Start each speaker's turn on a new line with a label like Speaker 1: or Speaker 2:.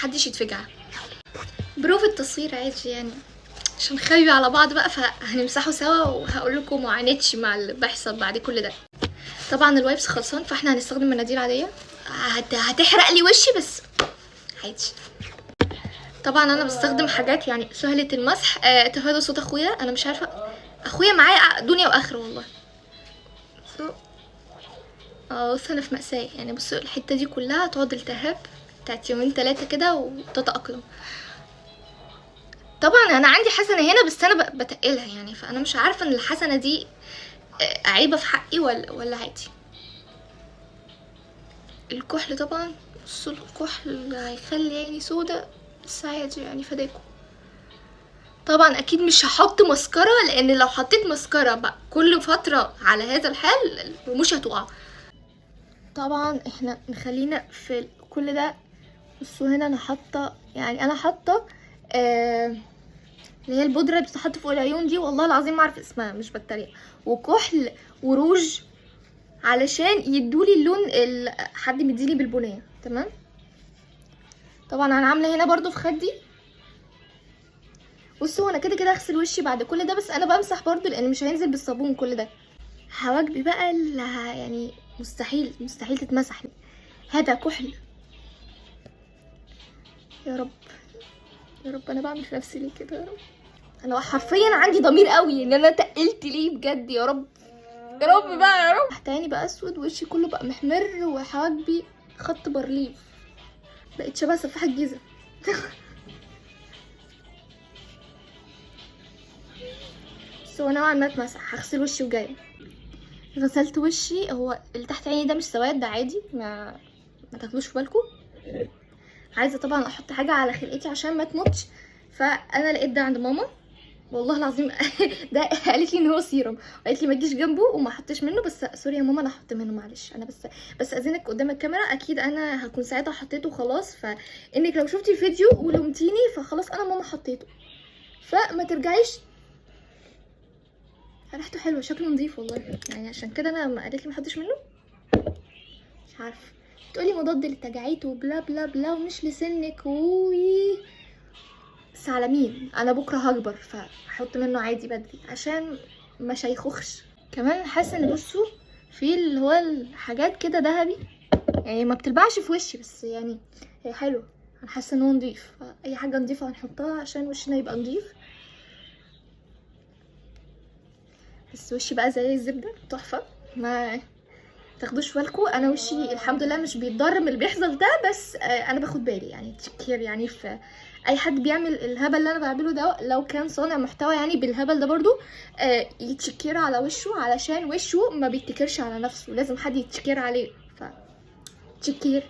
Speaker 1: محدش يتفجع. بروف التصوير عادي يعني عشان نخبي على بعض بقى، فهنمسحه سوا وهقول لكم معاناتي مع اللي بيحصل بعد كل ده. طبعا الوايبس خلصان فاحنا هنستخدم مناديل عاديه هتحرق لي وشي بس عادي. طبعا انا بستخدم حاجات يعني سهله المسح. تفادوا صوت اخويا، انا مش عارفه اخويا معايا دنيا واخره والله. بص انا في مأساة يعني. بصوا الحته دي كلها تقعد التهاب بتاعت يومين 3 كده وتتأقلم. طبعا انا عندي حسنه هنا بس انا بتقلها يعني، فانا مش عارفه ان الحسنه دي عيبه في حقي ولا عادي. الكحل طبعا، بصوا الكحل هيخلي عيني سودا بس عادي يعني فداكم. طبعا اكيد مش هحط مسكرة لان لو حطيت مسكرة بقى كل فترة على هذا الحال الرموش هتقع. طبعا احنا نخلينا في كل ده. بصوا هنا انا حاطه يعني انا حاطه اللي هي البودره اللي بتتحط فوق العيون دي، والله العظيم ما اعرف اسمها مش بتريق، وكحل وروج علشان يدولي اللون حد مديني بالبنيه. تمام. طبعا انا عامله هنا برضو في خدي. بصوا انا كده كده هغسل وشي بعد كل ده، بس انا بمسح برضو لان مش هينزل بالصابون كل ده. حواجبي بقى اللي يعني مستحيل تتمسح. هذا كحل. يا رب يا رب انا بعمل في نفسي ليه كده يا رب. انا حرفيا عندي ضمير قوي ان انا تقلت ليه بجد. يا رب يا رب بقى يا رب. تحت عيني بقى اسود، وشي كله بقى محمر، وحواجبي خط بارليف، بقيت شبه سفاح الجيزه. بس هو نوعا ما اتمسح. هغسل وشي وجايه. غسلت وشي. هو اللي تحت عيني ده مش سواد، ده عادي، ما تاخدوش في بالكم. عايزه طبعا احط حاجه على خلقتي عشان ما تموتش، فانا لقيت ده عند ماما والله العظيم. ده قالت لي ان هو سيرم، وقالت لي ما تجيش جنبه وما حطيش منه، بس سوري يا ماما انا هحط منه معلش. انا بس اذنك قدام الكاميرا، اكيد انا هكون ساعتها حطيته خلاص، فانك لو شفتي الفيديو ولومتيني فخلاص انا ماما حطيته، فما ترجعيش. ريحته حلوه شكله نظيف والله يعني، عشان كده انا ما قالت لي ما حطش منه. مش عارفه تقولي مضاد للتجاعيد وبلا بلا بلا ومش لسنك بس على مين؟ انا بكره هكبر فهحط منه عادي بدري عشان ما شيخوخش. كمان حاسه ان بصوا في اللي هو الحاجات كده ذهبي يعني ما بتلبعش في وشي، بس يعني هي حلوه. انا حاسه ان هو نضيف، اي حاجه نضيفه هنحطها عشان وشنا يبقى نضيف. بس وشي بقى زي الزبده تحفه، ما تاخدوش بالكم. انا وشي الحمد لله مش بيتضرر من اللي بيحصل ده، بس انا باخد بالي يعني تشكير يعني في اي حد بيعمل الهبل اللي انا بعمله ده، لو كان صانع محتوى يعني بالهبل ده برضو يتشكير على وشه، علشان وشه ما بيتكرش على نفسه، لازم حد يتشكير عليه. فتشكير.